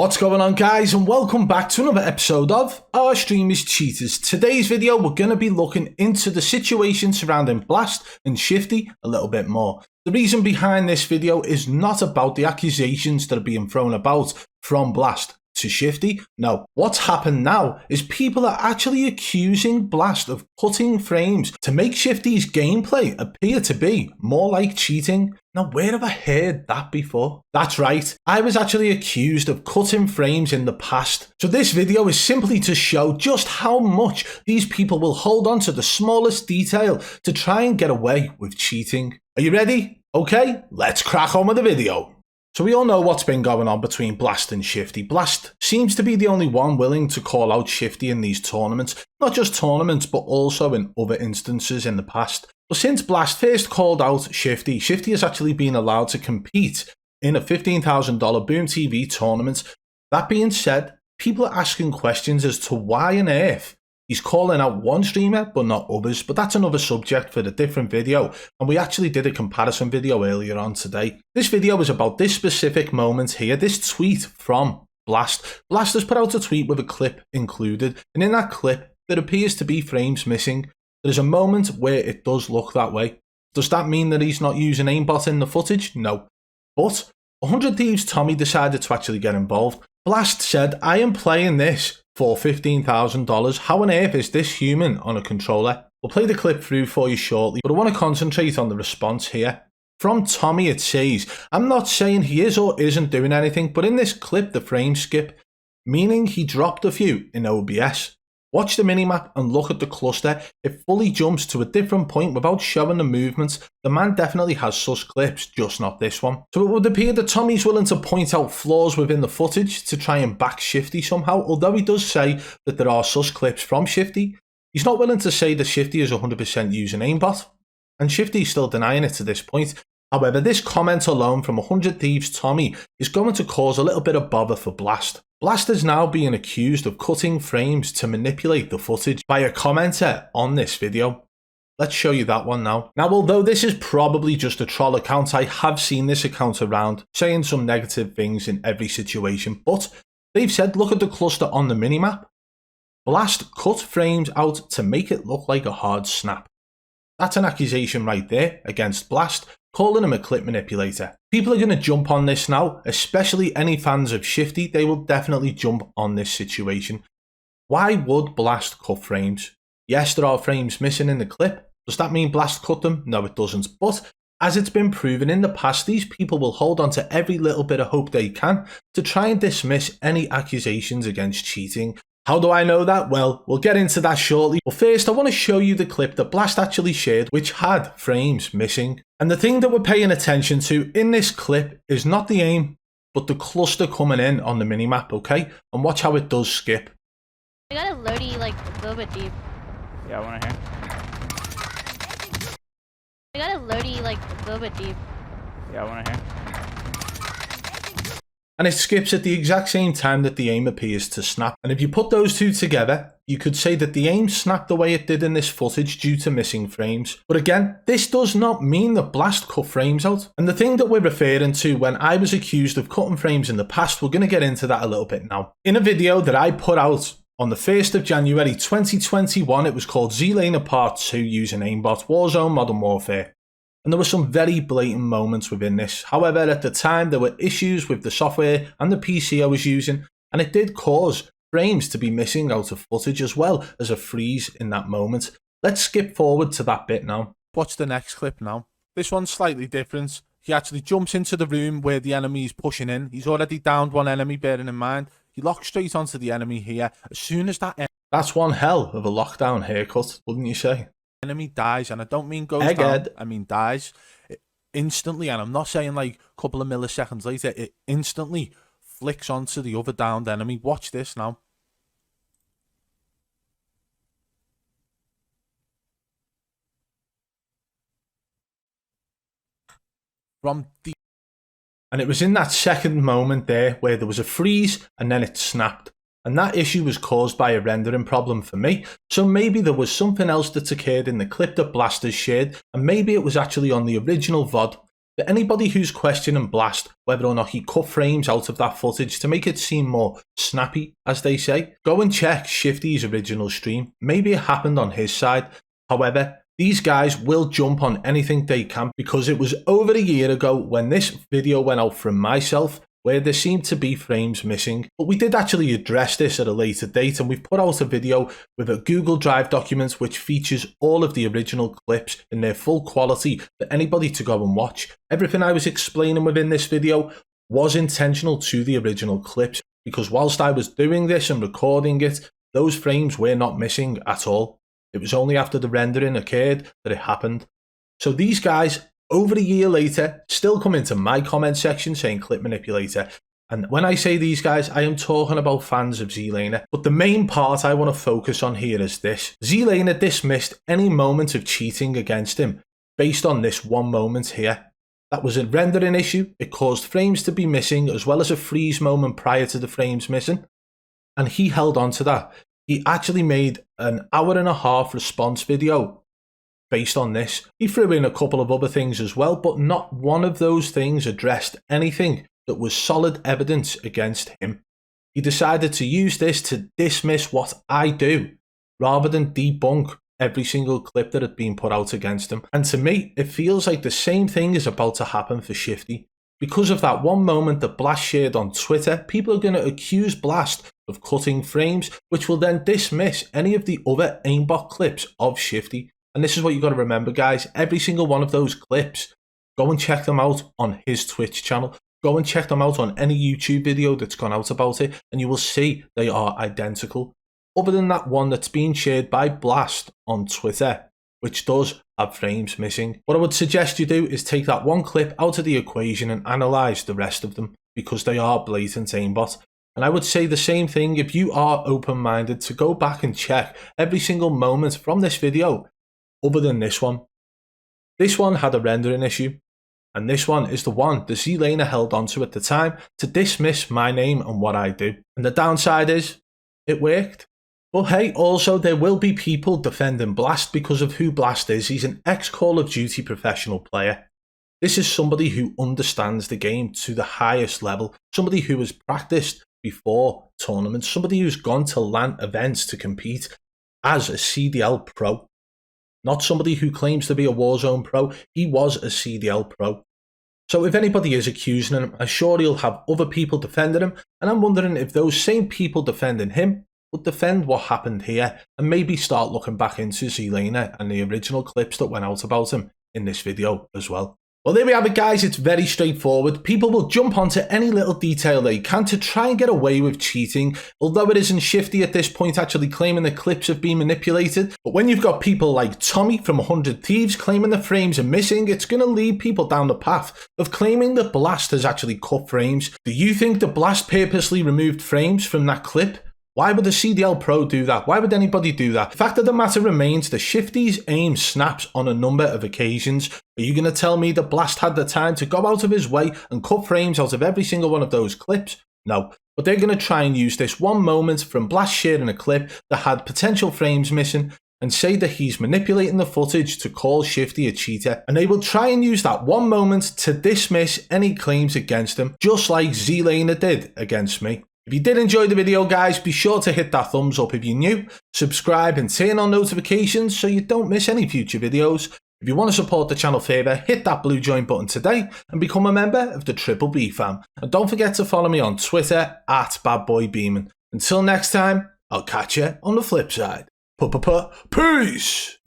What's going on, guys, and welcome back to another episode of Our Stream is Cheaters. Today's video we're going to be looking into the situation surrounding Blazt and Shifty a little bit more. The reason behind this video is not about the accusations that are being thrown about from Blazt to Shifty. No, what's happened now is people are actually accusing Blazt of cutting frames to make Shifty's gameplay appear to be more like cheating. Now, where have I heard that before? That's right, I was actually accused of cutting frames in the past. So this video is simply to show just how much these people will hold on to the smallest detail to try and get away with cheating. Are you ready? Okay, let's crack on with the video. So we all know what's been going on between Blazt and Shifty. Blazt seems to be the only one willing to call out Shifty in these tournaments. Not just tournaments, but also in other instances in the past. But since Blazt first called out Shifty, Shifty has actually been allowed to compete in a $15,000 Boom TV tournament. That being said, people are asking questions as to why on earth he's calling out one streamer but not others, but that's another subject for a different video, and we actually did a comparison video earlier on today. This video is about this specific moment here, this tweet from Blazt. Blazt has put out a tweet with a clip included, and in that clip there appears to be frames missing. There's a moment where it does look that way. Does that mean that he's not using aimbot in the footage? No. But 100 Thieves Tommy decided to actually get involved. Blazt said, "I am playing this for $15,000. How on earth is this human on a controller?" We'll play the clip through for you shortly, but I want to concentrate on the response here. From Tommy it says, "I'm not saying he is or isn't doing anything, but in this clip the frames skip, meaning he dropped a few in OBS. Watch the minimap and look at the cluster. It fully jumps to a different point without showing the movements. The man definitely has sus clips, just not this one." So it would appear that Tommy's willing to point out flaws within the footage to try and back Shifty somehow, although he does say that there are sus clips from Shifty. He's not willing to say that Shifty is 100% using aimbot, and Shifty's still denying it to this point. However, this comment alone from 100 Thieves Tommy is going to cause a little bit of bother for Blazt. Blazt is now being accused of cutting frames to manipulate the footage by a commenter on this video. Let's show you that one now. Now, although this is probably just a troll account, I have seen this account around saying some negative things in every situation, but they've said, look at the cluster on the minimap. Blazt cut frames out to make it look like a hard snap. That's an accusation right there against Blazt, calling him a clip manipulator. People are going to jump on this now, especially any fans of Shifty. They will definitely jump on this situation. Why would Blazt cut frames? Yes, there are frames missing in the clip. Does that mean Blazt cut them? No, it doesn't. But as it's been proven in the past, these people will hold on to every little bit of hope they can to try and dismiss any accusations against cheating. How do I know that? Well, we'll get into that shortly. But first, I want to show you the clip that Blazt actually shared, which had frames missing. And the thing that we're paying attention to in this clip is not the aim, but the cluster coming in on the minimap, okay? And watch how it does skip. I got a loadie like a little bit deep. Yeah, I want to hear. I got a loadie like a little bit deep. Yeah, I want to hear. And it skips at the exact same time that the aim appears to snap. And if you put those two together, you could say that the aim snapped the way it did in this footage due to missing frames. But again, this does not mean that Blazt cut frames out. And the thing that we're referring to when I was accused of cutting frames in the past, we're going to get into that a little bit now. In a video that I put out on the 1st of January 2021, it was called Zlaner Part 2 using aimbot, Warzone Modern Warfare. And there were some very blatant moments within this. However, at the time, there were issues with the software and the PC I was using, and it did cause frames to be missing out of footage as well as a freeze in that moment. Let's skip forward to that bit now. Watch the next clip now. This one's slightly different. He actually jumps into the room where the enemy is pushing in. He's already downed one enemy, bearing in mind. He locks straight onto the enemy here. As soon as that... That's one hell of a lockdown haircut, wouldn't you say? Enemy dies, and I don't mean goes down, I mean dies instantly, and I'm not saying like a couple of milliseconds later. It instantly flicks onto the other downed enemy. Watch this now. And it was in that second moment there where there was a freeze and then it snapped. And that issue was caused by a rendering problem for me. So maybe there was something else that's occurred in the clip that Blazt has shared, and maybe it was actually on the original VOD For anybody who's questioning Blazt whether or not he cut frames out of that footage to make it seem more snappy, as they say, go and check Shifty's original stream. Maybe it happened on his side. However, these guys will jump on anything they can because it was over a year ago when this video went out from myself where there seemed to be frames missing. But we did actually address this at a later date, and we've put out a video with a Google Drive document which features all of the original clips in their full quality for anybody to go and watch. Everything I was explaining within this video was intentional to the original clips because whilst I was doing this and recording it, those frames were not missing at all. It was only after the rendering occurred that it happened. So these guys, over a year later, still come into my comment section saying clip manipulator. And when I say these guys, I am talking about fans of Zlaner. But the main part I want to focus on here is this. Zlaner dismissed any moment of cheating against him based on this one moment here. That was a rendering issue. It caused frames to be missing as well as a freeze moment prior to the frames missing. And he held on to that. He actually made an 1.5-hour response video based on this. He threw in a couple of other things as well, but not one of those things addressed anything that was solid evidence against him. He decided to use this to dismiss what I do, rather than debunk every single clip that had been put out against him. And to me, it feels like the same thing is about to happen for Shifty. Because of that one moment that Blazt shared on Twitter, people are going to accuse Blazt of cutting frames, which will then dismiss any of the other aimbot clips of Shifty. And this is what you got to remember, guys. Every single one of those clips, go and check them out on his Twitch channel. Go and check them out on any YouTube video that's gone out about it, and you will see they are identical. Other than that one that's being shared by Blazt on Twitter, which does have frames missing. What I would suggest you do is take that one clip out of the equation and analyse the rest of them, because they are blatant aimbot. And I would say the same thing if you are open-minded to go back and check every single moment from this video, other than this one. This one had a rendering issue, and this one is the one the Zlaner held onto at the time to dismiss my name and what I do. And the downside is, it worked. But hey, also there will be people defending Blazt because of who Blazt is. He's an ex-Call of Duty professional player. This is somebody who understands the game to the highest level, somebody who has practiced before tournaments, somebody who's gone to LAN events to compete as a CDL pro. Not somebody who claims to be a Warzone pro. He was a CDL pro. So if anybody is accusing him, I'm sure he'll have other people defending him, and I'm wondering if those same people defending him would defend what happened here and maybe start looking back into Zlaner and the original clips that went out about him in this video as well. Well, there we have it, guys. It's very straightforward. People will jump onto any little detail they can to try and get away with cheating, although it isn't Shifty at this point actually claiming the clips have been manipulated. But when you've got people like Tommy from 100 Thieves claiming the frames are missing, it's going to lead people down the path of claiming that Blazt has actually cut frames. Do you think that Blazt purposely removed frames from that clip? Why would a CDL pro do that? Why would anybody do that? The fact of the matter remains, the Shifty's aim snaps on a number of occasions. Are you going to tell me that Blazt had the time to go out of his way and cut frames out of every single one of those clips? No. But they're going to try and use this one moment from Blazt sharing a clip that had potential frames missing and say that he's manipulating the footage to call Shifty a cheater. And they will try and use that one moment to dismiss any claims against him, just like Zlaner did against me. If you did enjoy the video, guys, be sure to hit that thumbs up if you're new, subscribe and turn on notifications so you don't miss any future videos. If you want to support the channel further, hit that blue join button today and become a member of the Triple B fam. And don't forget to follow me on Twitter at BadBoy Beaman. Until next time, I'll catch you on the flip side. Peace!